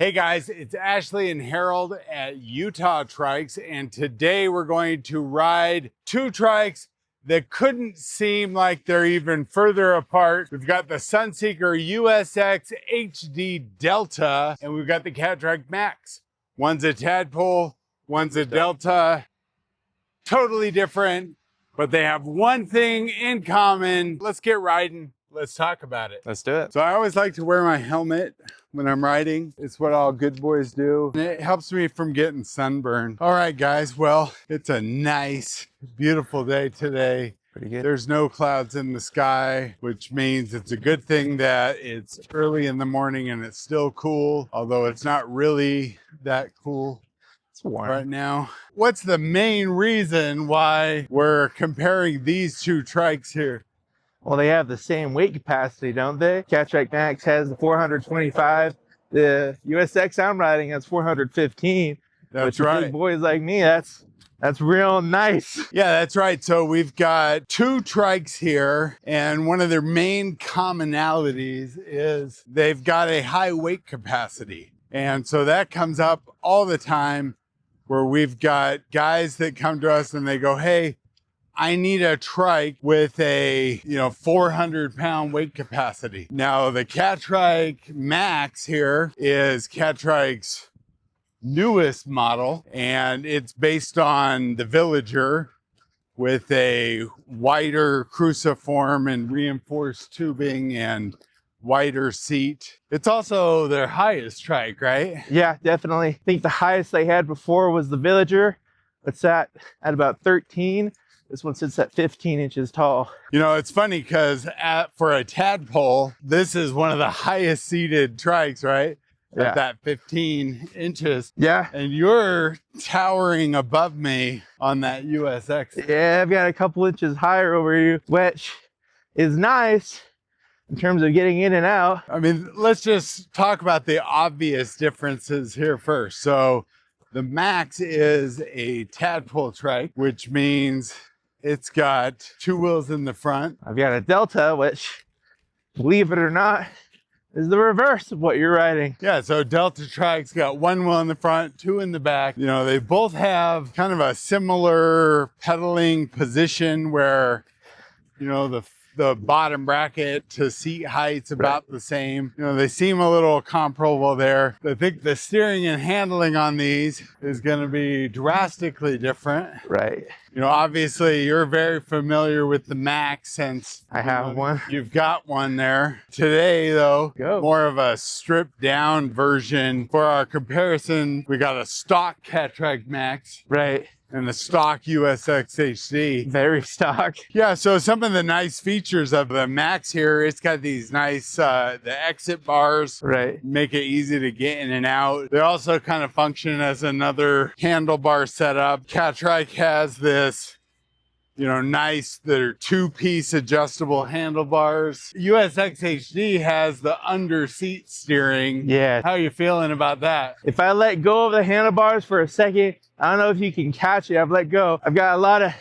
Hey guys, it's Ashley and Harold at Utah Trikes, and today we're going to ride two trikes that couldn't seem like they're even further apart. We've got the Sunseeker USX HD Delta, and we've got the Catrike Max. One's a Tadpole, one's a Delta. Totally different, but they have one thing in common. Let's get riding. Let's talk about it. Let's do it. So I always like to wear my helmet when I'm riding. It's what all good boys do. And it helps me from getting sunburned. All right, guys. Well, it's a nice, beautiful day today. Pretty good. There's no clouds in the sky, which means it's a good thing that it's early in the morning and it's still cool, although it's not really that cool. It's warm Right now. What's the main reason why we're comparing these two trikes here? Well, they have the same weight capacity, don't they? Catrike Max has the 425. The USX I'm riding has 415. That's which right. Big boys like me, that's real nice. Yeah, that's right. So we've got two trikes here, and one of their main commonalities is they've got a high weight capacity. And so that comes up all the time where we've got guys that come to us and they go, hey, I need a trike with a 400-pound weight capacity. Now the Catrike Max here is Catrike's newest model, and it's based on the Villager with a wider cruciform and reinforced tubing and wider seat. It's also their highest trike, right? Yeah, definitely. I think the highest they had before was the Villager. It's at about 13. This one sits at 15 inches tall. You know, it's funny because for a Tadpole, this is one of the highest seated trikes, right? Yeah. At that 15 inches. Yeah. And you're towering above me on that USX. Yeah, I've got a couple inches higher over you, which is nice in terms of getting in and out. I mean, let's just talk about the obvious differences here first. So the Max is a Tadpole trike, which means it's got two wheels in the front. I've got a Delta, which, believe it or not, is the reverse of what you're riding. Yeah, so Delta trike's got one wheel in the front, two in the back. You know, they both have kind of a similar pedaling position where, the bottom bracket to seat height's about the same. You know, they seem a little comparable there. I think the steering and handling on these is going to be drastically different. Right. You know, obviously you're very familiar with the Max since I have one. You've got one there. Today though, more of a stripped down version. For our comparison, we got a stock Catrike Max. Right. And the stock USX HD. Very stock. Yeah, so some of the nice features of the Max here, it's got these nice, the exit bars. Right. Make it easy to get in and out. They also kind of function as another handlebar setup. Catrike has this, nice, they're two-piece adjustable handlebars. USX HD has the under-seat steering. Yeah. How are you feeling about that? If I let go of the handlebars for a second, I don't know if you can catch it. I've let go. I've got a lot of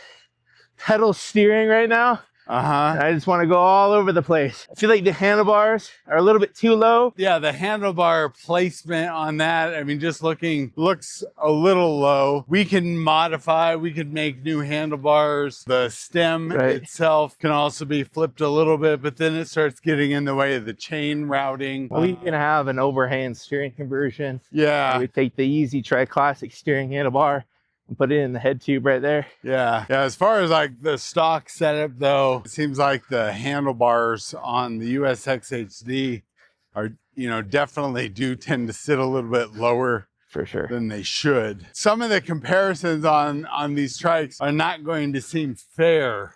pedal steering right now. I just want to go all over the place. I feel like the handlebars are a little bit too low. Yeah, the handlebar placement on that, I mean, just looks a little low. We can modify, we could make new handlebars. The stem itself can also be flipped a little bit, but then it starts getting in the way of the chain routing. We can have an overhand steering conversion. Yeah. We take the Easy Trike Classic steering handlebar and put it in the head tube right there. Yeah. As far as like the stock setup though, it seems like the handlebars on the USX HD are, definitely do tend to sit a little bit lower for sure than they should. Some of the comparisons on these trikes are not going to seem fair,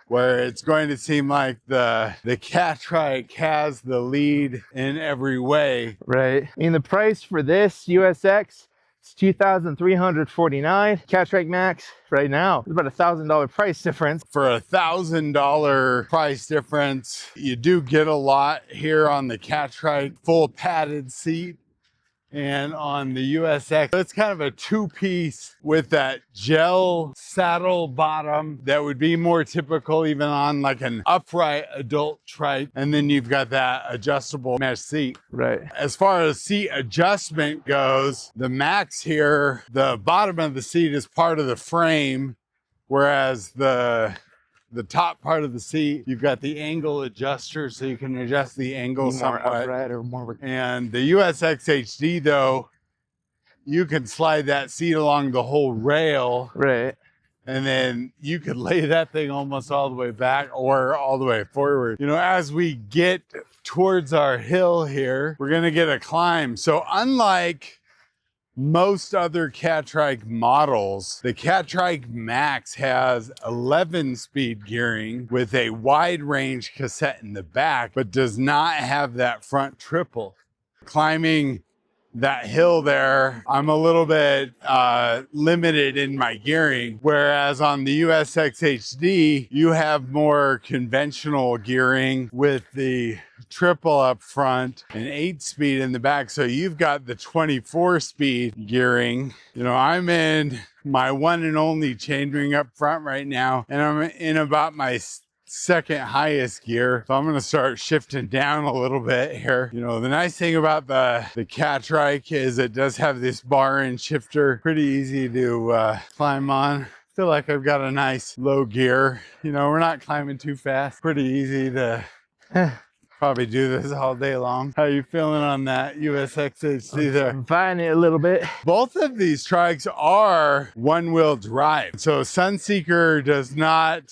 where it's going to seem like the Catrike has the lead in every way. Right. I mean, the price for this USX, it's $2,349. Catrike Max right now, it's about $1,000 price difference. For $1,000 price difference, you do get a lot here on the Catrike. Full padded seat And on the USX, it's kind of a two-piece with that gel saddle bottom that would be more typical even on like an upright adult trike. And then you've got that adjustable mesh seat. Right. As far as seat adjustment goes, the Max here, the bottom of the seat is part of the frame, whereas the top part of the seat, you've got the angle adjuster, so you can adjust the angle somewhat. Upright or more. And the USX HD, though, you can slide that seat along the whole rail. Right. And then you could lay that thing almost all the way back or all the way forward. You know, as we get towards our hill here, we're going to get a climb. So unlike most other Catrike models, the Catrike Max has 11-speed gearing with a wide range cassette in the back, but does not have that front triple. Climbing that hill there, I'm a little bit limited in my gearing, whereas on the USX HD, you have more conventional gearing with the triple up front and 8-speed in the back. So you've got the 24-speed gearing. You know, I'm in my one and only chainring up front right now, and I'm in about my second highest gear. So I'm going to start shifting down a little bit here. You know, the nice thing about the Catrike is it does have this bar and shifter. Pretty easy to climb on. Feel like I've got a nice low gear. You know, we're not climbing too fast. Pretty easy to probably do this all day long. How you feeling on that USX HD there? I'm finding it a little bit. Both of these trikes are one-wheel drive. So Sunseeker does not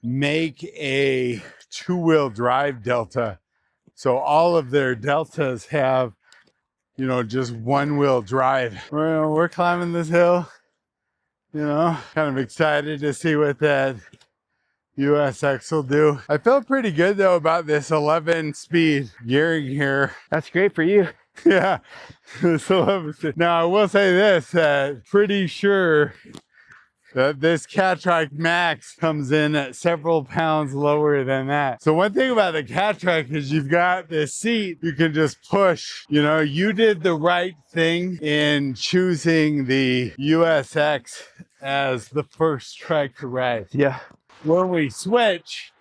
make a two-wheel drive Delta. So all of their Deltas have, you know, just one-wheel drive. We're climbing this hill, you know, kind of excited to see what that USX will do. I felt pretty good though about this 11-speed gearing here. That's great for you. Yeah. Now I will say this, pretty sure that this Catrike Max comes in at several pounds lower than that. So one thing about the Catrike is you've got this seat you can just push. You know, you did the right thing in choosing the USX as the first trike to ride. Yeah. When we switch,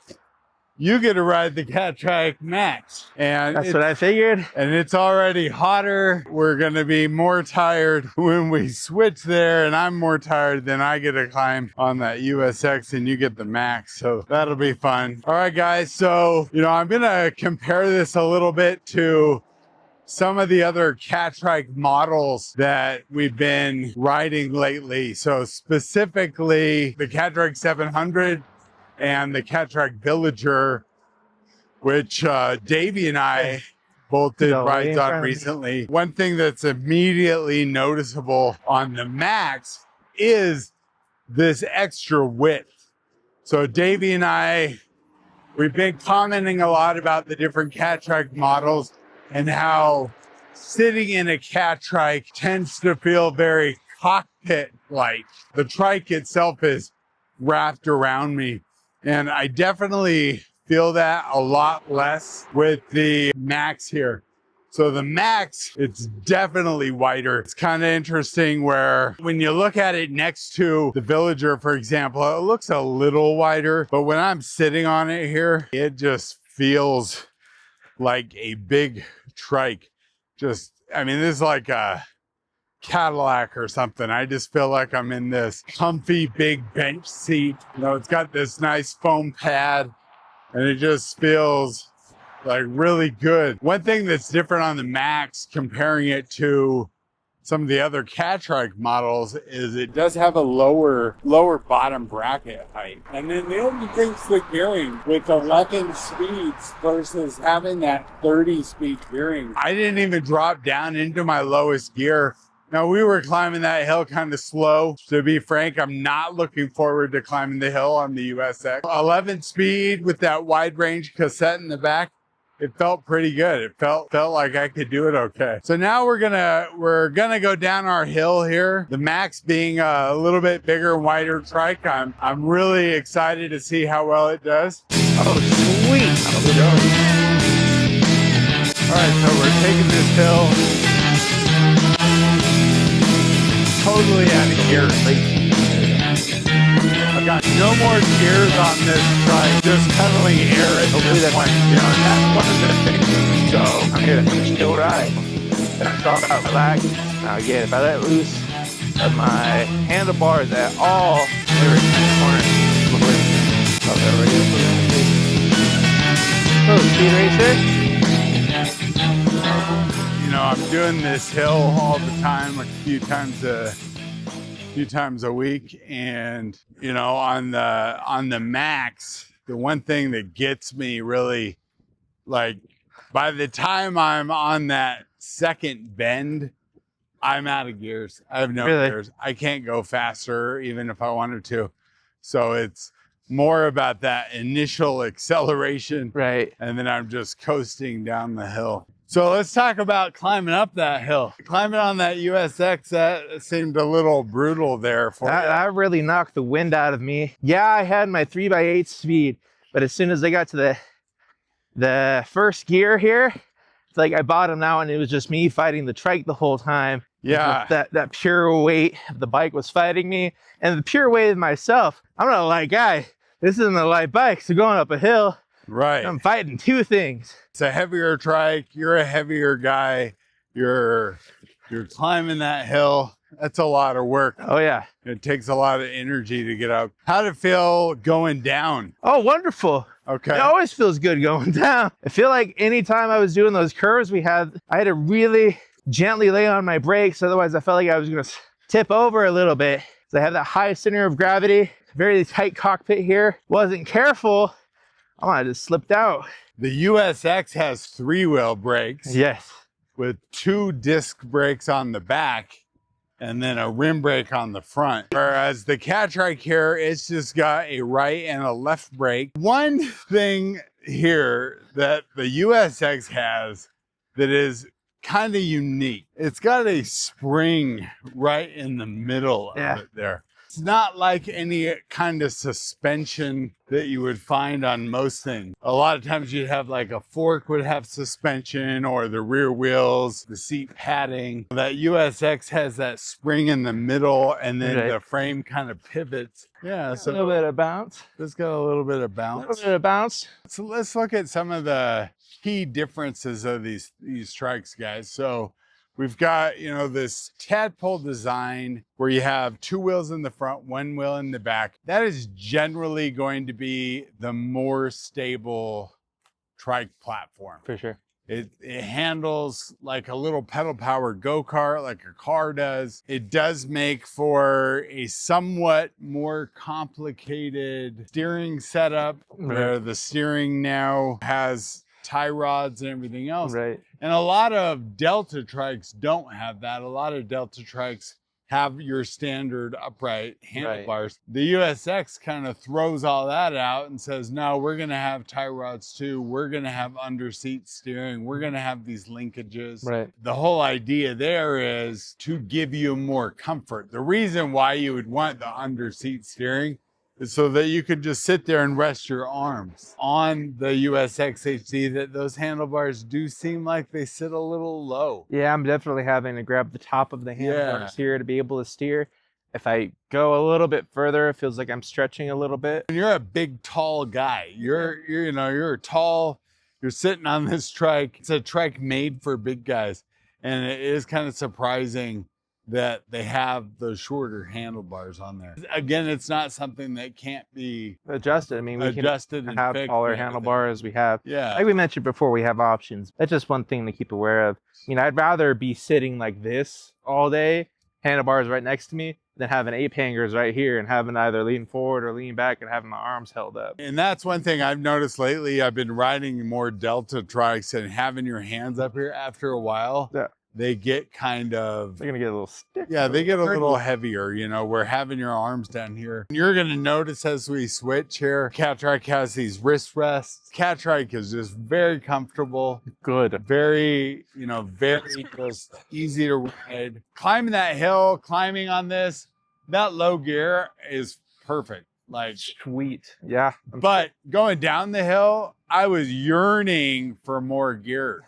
you get to ride the Catrike Max. And that's what I figured. And it's already hotter. We're going to be more tired when we switch there, and I'm more tired than I get to climb on that USX and you get the Max. So that'll be fun. All right, guys. So, you know, I'm going to compare this a little bit to some of the other Catrike models that we've been riding lately. So specifically the Catrike 700 and the Catrike Villager, which Davey and I both did rides on recently. One thing that's immediately noticeable on the Max is this extra width. So Davey and I, we've been commenting a lot about the different Catrike models and how sitting in a Catrike tends to feel very cockpit-like. The trike itself is wrapped around me. And I definitely feel that a lot less with the Max here. So the Max, it's definitely wider. It's kind of interesting where when you look at it next to the Villager, for example, it looks a little wider, but when I'm sitting on it here, it just feels like a big trike. Just, I mean, this is like a Cadillac or something. I just feel like I'm in this comfy big bench seat. You know, it's got this nice foam pad and it just feels like really good. One thing that's different on the Max comparing it to some of the other Catrike models is it does have a lower bottom bracket height. And then the only thing's the gearing with 11 speeds versus having that 30-speed gearing. I didn't even drop down into my lowest gear. Now, we were climbing that hill kind of slow. To be frank, I'm not looking forward to climbing the hill on the USX. 11 speed with that wide range cassette in the back. It felt pretty good. It felt like I could do it okay. So now we're gonna go down our hill here. The Max being a little bit bigger, wider trike. I'm really excited to see how well it does. Oh, sweet. All right, so we're taking this hill. totally out of gear. I've got no more gears on this trike, just pedaling air at this point. You know, that's one of the things. So I'm here to finish the ride. It's all about relax. Now again, if I let loose of my handlebars at all, they're in the corner. Oh, there we go. Oh, speed racer. you know, I'm doing this hill all the time, like a few times a week, and you know, on the Max, the one thing that gets me really, like, by the time I'm on that second bend, I'm out of gears. I have no gears. I can't go faster even if I wanted to. So it's more about that initial acceleration, Right. and then I'm just coasting down the hill. So let's talk about climbing up that hill. Climbing on that USX, that seemed a little brutal there for you. That really knocked the wind out of me. Yeah, I had my 3x8 speed, but as soon as I got to the first gear here, it's like I bottomed out and it was just me fighting the trike the whole time. Yeah. That pure weight of the bike was fighting me, and the pure weight of myself. I'm not a light guy. This isn't a light bike, so going up a hill, right, I'm fighting two things. It's a heavier trike. You're a heavier guy. You're climbing that hill. That's a lot of work. Oh yeah. It takes a lot of energy to get up. How'd it feel going down? Oh, wonderful. Okay. It always feels good going down. I feel like anytime I was doing those curves I had to really gently lay on my brakes. Otherwise, I felt like I was going to tip over a little bit. So I have that high center of gravity, very tight cockpit here. Wasn't careful. I might have just slipped out. The USX has 3-wheel brakes. Yes. With 2 disc brakes on the back and then a rim brake on the front. Whereas the Catrike here, it's just got a right and a left brake. One thing here that the USX has that is kind of unique, it's got a spring right in the middle of it there. It's not like any kind of suspension that you would find on most things. A lot of times you'd have like a fork would have suspension, or the rear wheels, the seat padding. That USX has that spring in the middle, and then the frame kind of pivots. Yeah, so a little bit of bounce. It's got a little bit of bounce. A little bit of bounce. So let's look at some of the key differences of these trikes, guys. So we've got, you know, this Tadpole design where you have 2 wheels in the front, 1 wheel in the back. That is generally going to be the more stable trike platform. For sure. It handles like a little pedal powered go-kart, like a car does. It does make for a somewhat more complicated steering setup, where the steering now has tie rods and everything else. Right. And a lot of Delta trikes don't have that. A lot of Delta trikes have your standard upright handlebars. Right. The USX kind of throws all that out and says, no, we're going to have tie rods too. We're going to have under-seat steering. We're going to have these linkages. Right. The whole idea there is to give you more comfort. The reason why you would want the under-seat steering is so that you could just sit there and rest your arms. On the USX HD, that those handlebars do seem like they sit a little low. Yeah, I'm definitely having to grab the top of the handlebars here to be able to steer. If I go a little bit further, it feels like I'm stretching a little bit. And you're a big, tall guy. You're tall. You're sitting on this trike. It's a trike made for big guys, and it is kind of surprising that they have those shorter handlebars on there. Again, it's not something that can't be adjusted. I mean, we adjusted can have taller handlebars. We have, yeah, like we mentioned before, we have options. That's just one thing to keep aware of. You know, I'd rather be sitting like this all day, handlebars right next to me, than having 8 hangers right here and having either lean forward or lean back and having my arms held up. And that's one thing I've noticed lately. I've been riding more Delta trikes, and having your hands up here after a while, they get kind of, they're gonna get a little stiff. Yeah, they get a little heavier, you know, we're having your arms down here. You're gonna notice as we switch here, Catrike has these wrist rests. Catrike is just very comfortable. Good. Very, you know, very just easy to ride. Climbing that hill, climbing on this, that low gear is perfect. Like, sweet. Yeah. But going down the hill, I was yearning for more gear.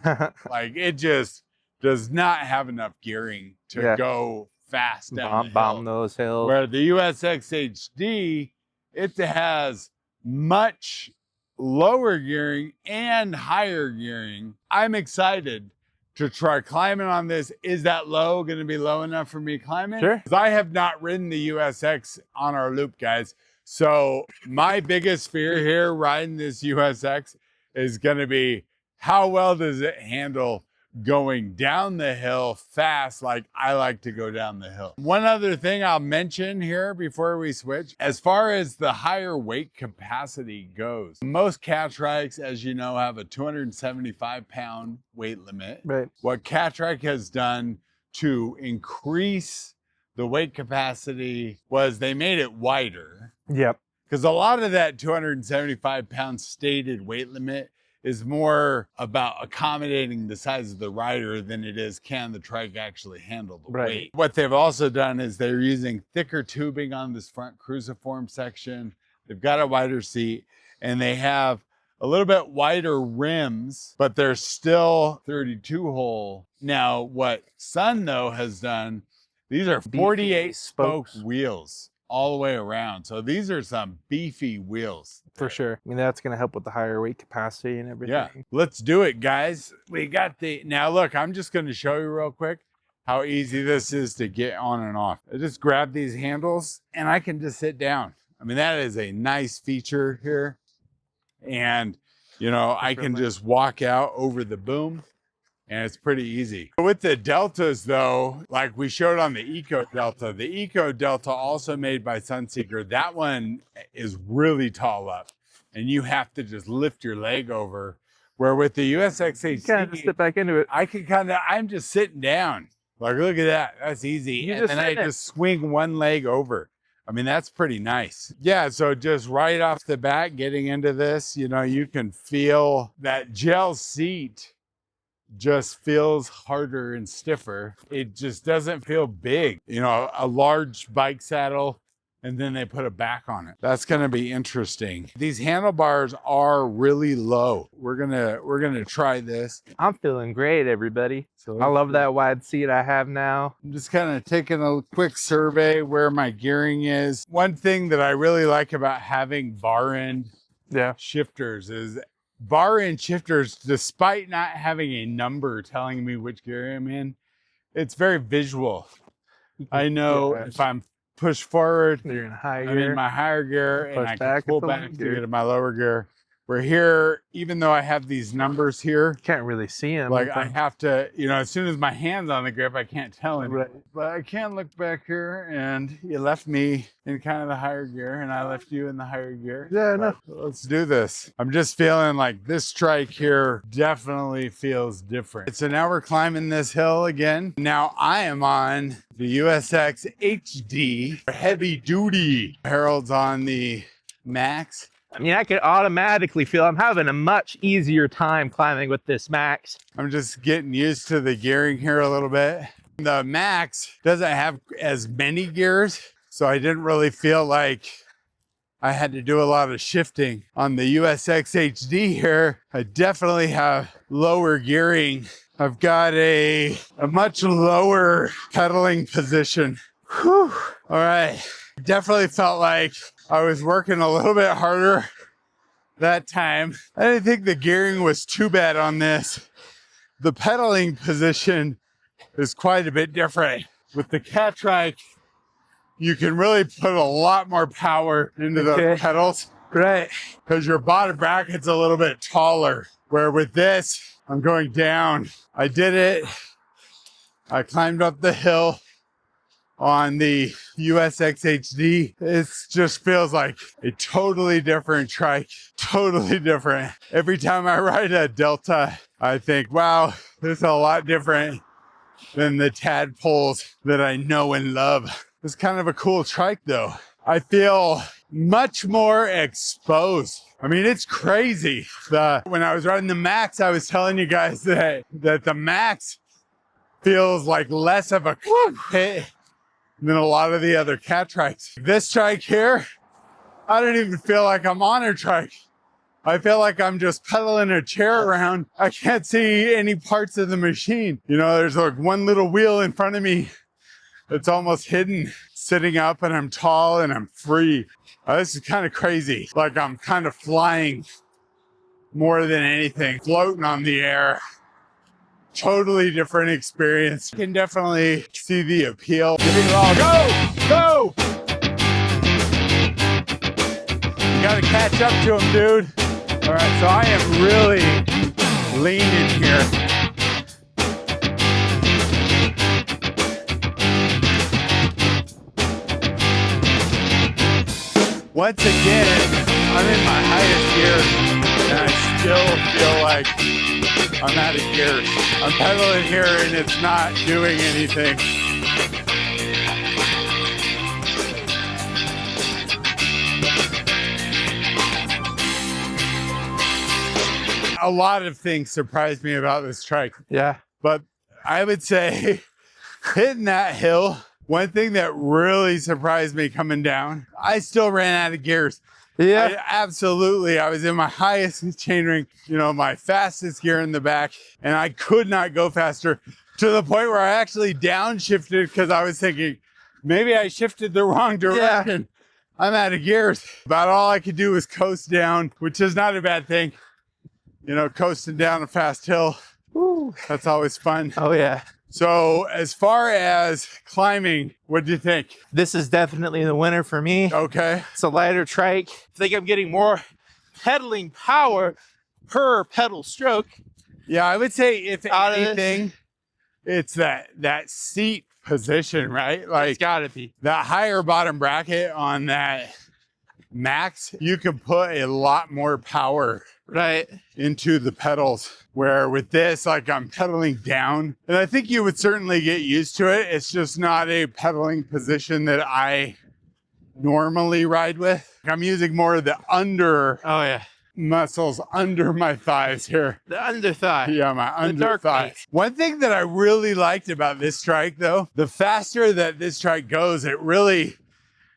Like, it just does not have enough gearing to go fast down the bomb hill. those hills. Where the USX HD, it has much lower gearing and higher gearing. I'm excited to try climbing on this. Is that low going to be low enough for me climbing? Sure. 'Cause I have not ridden the USX on our loop, guys. So my biggest fear here riding this USX is going to be, how well does it handle going down the hill fast like I like to go down the hill? One other thing I'll mention here before we switch, as far as the higher weight capacity goes, most Catrikes, as you know, have a 275-pound weight limit. Right. What Catrike has done to increase the weight capacity was they made it wider. Yep. Because a lot of that 275-pound stated weight limit is more about accommodating the size of the rider than it is, can the trike actually handle the weight. What they've also done is they're using thicker tubing on this front cruciform section. They've got a wider seat, and they have a little bit wider rims, but they're still 32 hole. Now, what Sun, though, has done, these are 48 spoke wheels all the way around. So these are some beefy wheels. For sure. I mean, that's going to help with the higher weight capacity and everything. Yeah, let's do it, guys. We got now look, I'm just going to show you real quick how easy this is to get on and off. I just grab these handles and I can just sit down. I mean, that is a nice feature here. And, you know, I can just walk out over the boom. And it's pretty easy. With the Deltas, though, like we showed on the Eco Delta, the Eco Delta, also made by Sunseeker, that one is really tall up. And you have to just lift your leg over. Where with the USX HD, kind of step back into it. I can I'm just sitting down. Like, look at that. That's easy. And then I just swing one leg over. I mean, that's pretty nice. Yeah, so just right off the bat, getting into this, you know, you can feel that gel seat just feels harder and stiffer. It just doesn't feel big. You know, a large bike saddle, and then they put a back on it. That's gonna be interesting. These handlebars are really low. We're gonna try this. I'm feeling great, everybody. So I love that wide seat I have now. I'm just kind of taking a quick survey where my gearing is. One thing that I really like about having bar end shifters is bar end shifters, despite not having a number telling me which gear I'm in, it's very visual. I know if I'm pushed forward, you're in high I'm gear. in my higher gear, and I can pull back to gear. get in my lower gear. Where here, even though I have these numbers here, Can't really see them. like I have to, you know, as soon as my hand's on the grip, I can't tell him. Right. But I can look back here, and you left me in kind of the higher gear, and I left you in the higher gear. Yeah, no. Let's do this. I'm just feeling like this trike here definitely feels different. So now we're climbing this hill again. Now I am on the USX HD heavy duty. Harold's on the Max. I mean, I could automatically feel I'm having a much easier time climbing with this Max. I'm just getting used to the gearing here a little bit. The Max doesn't have as many gears, so I didn't really feel like I had to do a lot of shifting. On the USX HD here, I definitely have lower gearing. I've got a much lower pedaling position. Whew. All right, definitely felt like I was working a little bit harder that time. I didn't think the gearing was too bad on this. The pedaling position is quite a bit different. With the Catrike, you can really put a lot more power into those pedals. Right. Because your bottom bracket's a little bit taller. Where with this, I'm going down. I did it. I climbed up the hill on the USX HD. It just feels like a totally different trike, totally different. Every time I ride a Delta, I think, wow, this is a lot different than the Tadpoles that I know and love. It's kind of a cool trike though. I feel much more exposed. I mean, it's crazy. When I was riding the Max, I was telling you guys that the Max feels like less of a hit than a lot of the other Catrikes. This trike here, I don't even feel like I'm on a trike. I feel like I'm just pedaling a chair around. I can't see any parts of the machine. You know, there's like one little wheel in front of me It's almost hidden. Sitting up and I'm tall and I'm free. This is kind of crazy. Like I'm kind of flying more than anything, floating on the air. Totally different experience. You can definitely see the appeal. Give it all. Go! You gotta catch up to him, dude. All right, so I am really leaning here. Once again, I'm in my highest gear, and I still feel like I'm out of gears. I'm pedaling here, and it's not doing anything. A lot of things surprised me about this trike. Yeah. But I would say hitting that hill, one thing that really surprised me coming down, I still ran out of gears. Yeah. I was in my highest chainring, you know, my fastest gear in the back, and I could not go faster to the point where I actually downshifted because I was thinking, maybe I shifted the wrong direction. Yeah. I'm out of gears. About all I could do was coast down, which is not a bad thing. You know, coasting down a fast hill. Ooh. That's always fun. Oh, yeah. So as far as climbing, what do you think? This is definitely the winner for me. Okay. It's a lighter trike. I think I'm getting more pedaling power per pedal stroke. Yeah, I would say if anything, it's that seat position, right? Like it's gotta be. That higher bottom bracket on that Max, you can put a lot more power into the pedals, where with this, like I'm pedaling down, and I think you would certainly get used to it. It's just not a pedaling position that I normally ride with. I'm using more of the under muscles under my thighs here. The under thigh. Yeah, my under thigh. One thing that I really liked about this trike though, the faster that this trike goes, it really,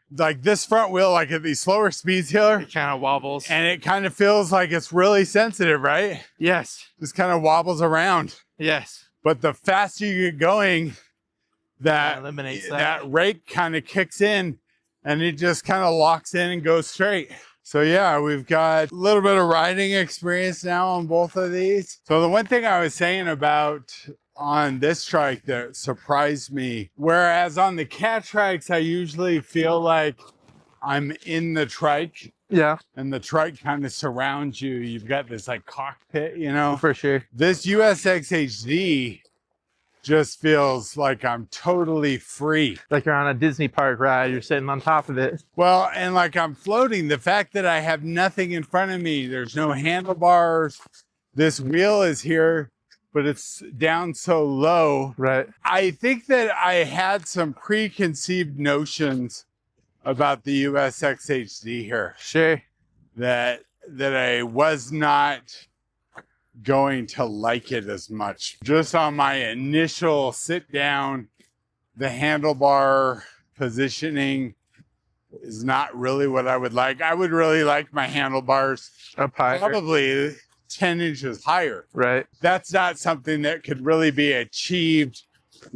like this front wheel, like at these slower speeds here, it kind of wobbles. And it kind of feels like it's really sensitive, right? Yes. Just kind of wobbles around. Yes. But the faster you get going, that eliminates that rake kind of kicks in and it just kind of locks in and goes straight. So yeah, we've got a little bit of riding experience now on both of these. So the one thing I was saying about on this trike that surprised me, whereas on the Catrikes, I usually feel like I'm in the trike. Yeah. And the trike kind of surrounds you. You've got this like cockpit, you know? For sure. This USX HD just feels like I'm totally free. Like you're on a Disney park ride, you're sitting on top of it. Well, and like I'm floating, the fact that I have nothing in front of me, there's no handlebars, this wheel is here, but it's down so low. Right. I think that I had some preconceived notions about the USX HD here. Sure. That I was not going to like it as much. Just on my initial sit down, the handlebar positioning is not really what I would like. I would really like my handlebars up higher. Probably 10 inches higher. Right. That's not something that could really be achieved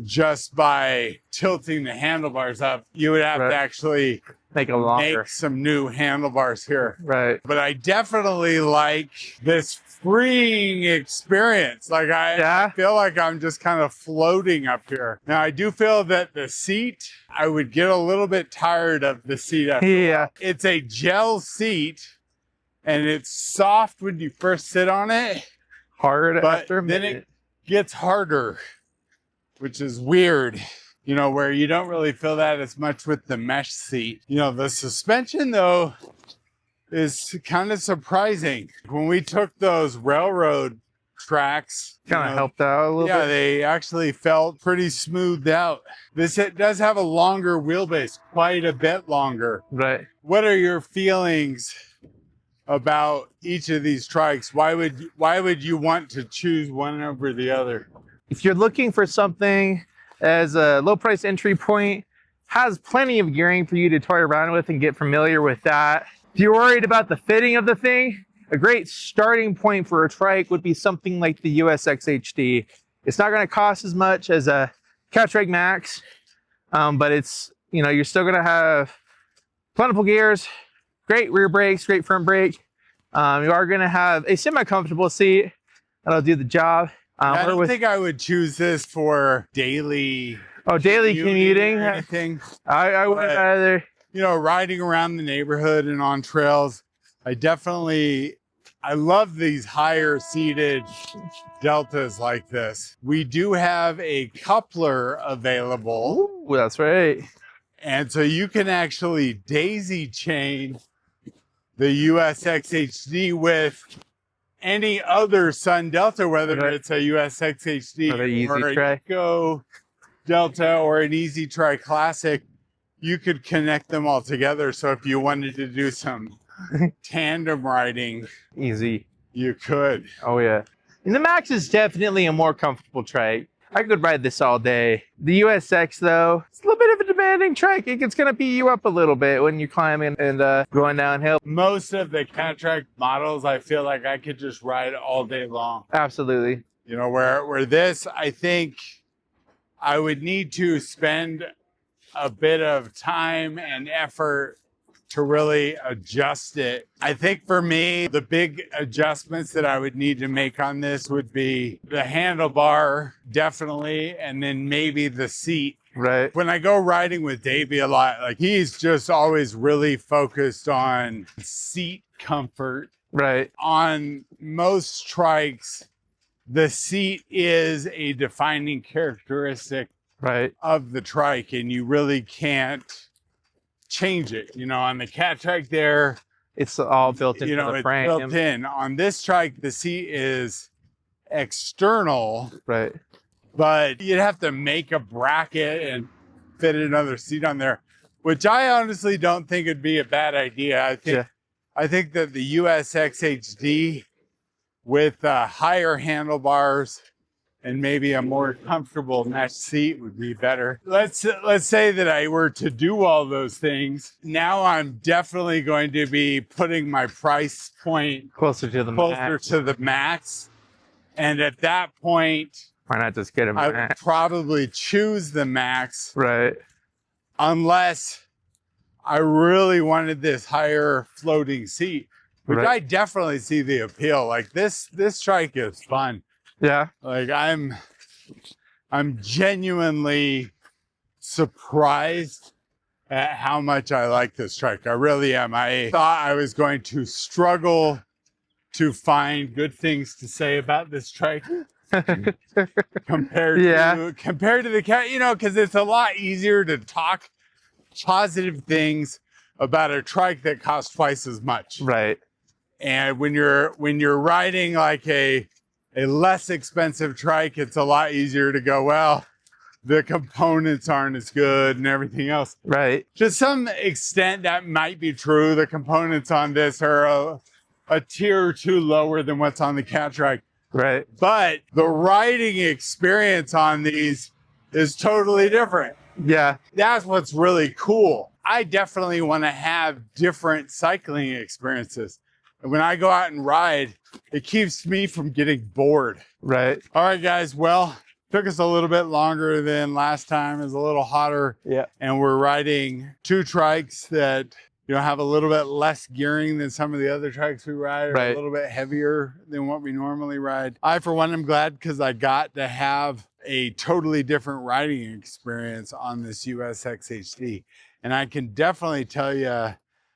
just by tilting the handlebars up. You would have to actually make some new handlebars here. Right. But I definitely like this freeing experience. Like I feel like I'm just kind of floating up here. Now I do feel that the seat, I would get a little bit tired of the seat. Yeah. It's a gel seat and it's soft when you first sit on it. Hard after a minute. minute. It gets harder, which is weird. You know, where you don't really feel that as much with the mesh seat. You know, the suspension though is kind of surprising. When we took those railroad tracks, kind of helped out a little bit. Yeah, they actually felt pretty smoothed out. It does have a longer wheelbase, quite a bit longer. Right. What are your feelings about each of these trikes? Why would you want to choose one over the other? If you're looking for something as a low price entry point, has plenty of gearing for you to toy around with and get familiar with that. If you're worried about the fitting of the thing, a great starting point for a trike would be something like the USX HD. It's not going to cost as much as a Catrike Max. but it's, you know, you're still gonna have plentiful gears, great rear brakes, great front brake. You are gonna have a semi-comfortable seat that'll do the job. I don't think I would choose this for daily. Oh, daily commuting. Or anything. I would rather. You know, riding around the neighborhood and on trails, I love these higher seated Deltas like this. We do have a coupler available. Ooh, that's right. And so you can actually daisy chain the USX HD with any other Sun Delta, whether it's a USX HD or an Eco Delta or an Easy Tri Classic. You could connect them all together. So if you wanted to do some tandem riding, easy, you could. Oh yeah. And the Max is definitely a more comfortable trike. I could ride this all day. The USX though, it's a little bit of a demanding trike. It's gonna beat you up a little bit when you're climbing and going downhill. Most of the Catrike models, I feel like I could just ride all day long. Absolutely. You know, where this, I think I would need to spend a bit of time and effort to really adjust it. I think for me, the big adjustments that I would need to make on this would be the handlebar, definitely, and then maybe the seat. Right. When I go riding with Davey a lot, like he's just always really focused on seat comfort. Right. On most trikes, the seat is a defining characteristic of the trike, and you really can't change it. You know, on the Catrike there, it's all built into the frame. It's built in. On this trike, the seat is external, right? But you'd have to make a bracket and fit another seat on there, which I honestly don't think would be a bad idea. I think that the USX HD with higher handlebars and maybe a more comfortable mesh seat would be better. Let's say that I were to do all those things. Now I'm definitely going to be putting my price point closer to the Max. And at that point, why not just get a Max? I would probably choose the Max. Right. Unless I really wanted this higher floating seat, which I definitely see the appeal. Like this trike is fun. Yeah. Like I'm genuinely surprised at how much I like this trike. I really am. I thought I was going to struggle to find good things to say about this trike compared to the Cat, you know, because it's a lot easier to talk positive things about a trike that costs twice as much. Right. And when you're riding like a less expensive trike, it's a lot easier to go, well, the components aren't as good and everything else. Right. To some extent, that might be true. The components on this are a tier or two lower than what's on the Catrike. Right. But the riding experience on these is totally different. Yeah. That's what's really cool. I definitely want to have different cycling experiences. And when I go out and ride, it keeps me from getting bored. Right. All right, guys. Well, took us a little bit longer than last time. It was a little hotter. Yeah. And we're riding two trikes that, you know, have a little bit less gearing than some of the other trikes we ride, or a little bit heavier than what we normally ride. I, for one, am glad because I got to have a totally different riding experience on this USX HD. And I can definitely tell you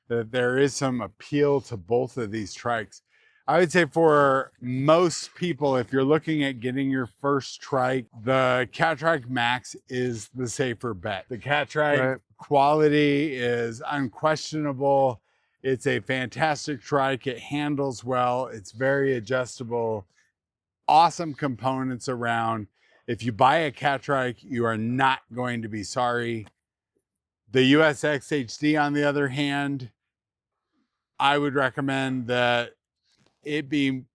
that there is some appeal to both of these trikes. I would say for most people, if you're looking at getting your first trike, the Catrike Max is the safer bet. The Catrike quality is unquestionable. It's a fantastic trike. It handles well. It's very adjustable. Awesome components around. If you buy a Catrike, you are not going to be sorry. The USX HD, on the other hand, I would recommend that it be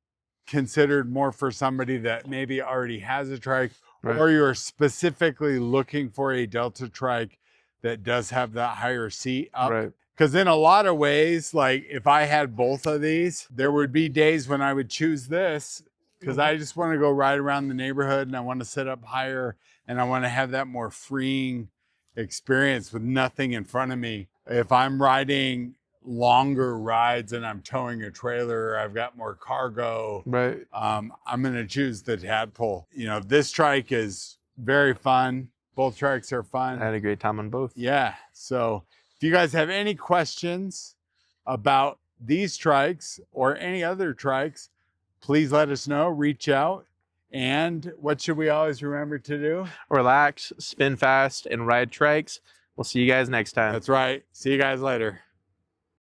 considered more for somebody that maybe already has a trike, or you're specifically looking for a Delta trike that does have that higher seat up. Because in a lot of ways, like if I had both of these, there would be days when I would choose this because I just want to go ride around the neighborhood and I want to sit up higher and I want to have that more freeing experience with nothing in front of me. If I'm riding longer rides and I'm towing a trailer, I've got more cargo. Right. I'm going to choose the Tadpole. You know, this trike is very fun. Both trikes are fun. I had a great time on both. Yeah. So if you guys have any questions about these trikes or any other trikes, please let us know, reach out. And what should we always remember to do? Relax, spin fast, and ride trikes. We'll see you guys next time. That's right. See you guys later.